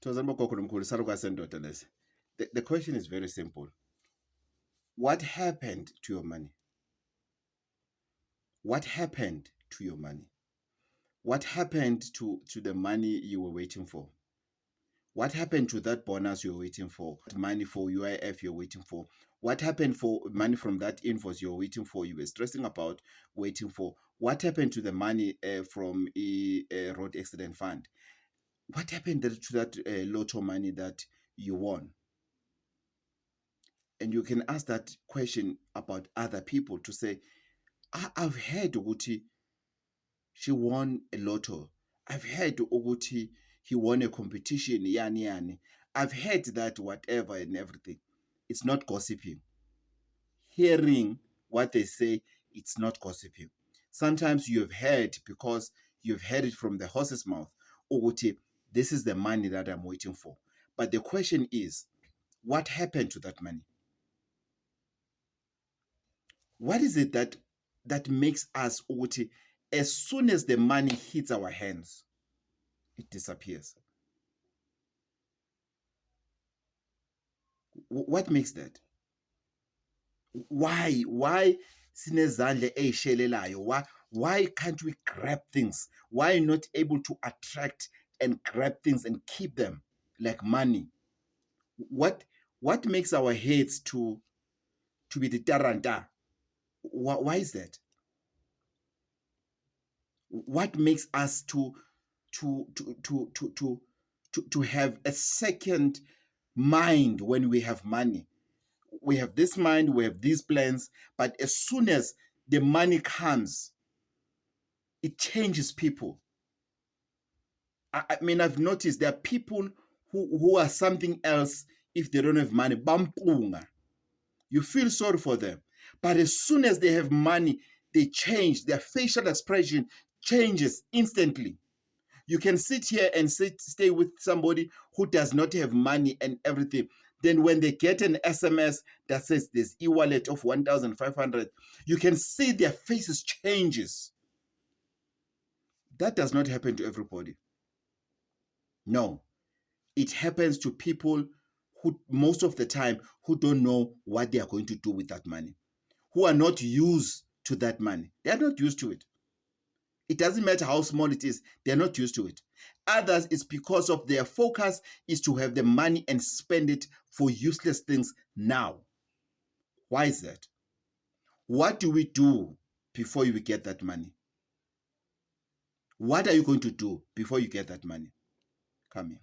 The question is very simple. What happened to your money? What happened to your money? What happened to the money you were waiting for? What happened to that bonus you're waiting for? Money for UIF you're waiting for? What happened for money from that invoice you're waiting for? You were stressing about waiting for. What happened to the money from a road accident fund? What happened to that lotto money that you won? And you can ask that question about other people to say, I've heard Uguti, she won a lotto. I've heard Uguti, he won a competition, yani. I've heard that whatever and everything. It's not gossiping. Hearing what they say, it's not gossiping. Sometimes you have heard because you've heard it from the horse's mouth. Uguti, this is the money that I'm waiting for. But the question is, what happened to that money? What is it that makes us uthi as soon as the money hits our hands, it disappears? What makes that? Why sinezandle eyishelelayo? Why can't we grab things? Why not able to attract and grab things and keep them like money? What makes our heads to be the taranta? Why is that? What makes us to have a second mind when we have money? We have this mind, we have these plans, but as soon as the money comes, it changes people. I mean, I've noticed there are people who are something else if they don't have money. Bampunga. You feel sorry for them. But as soon as they have money, they change. Their facial expression changes instantly. You can sit here and stay with somebody who does not have money and everything. Then when they get an SMS that says there's e-wallet of 1,500, you can see their faces changes. That does not happen to everybody. No, it happens to people who most of the time who don't know what they are going to do with that money, who are not used to that money. They are not used to it. It doesn't matter how small it is, they're not used to it. Others, it's because of their focus is to have the money and spend it for useless things now. Why is that? What do we do before you get that money? What are you going to do before you get that money? Come here.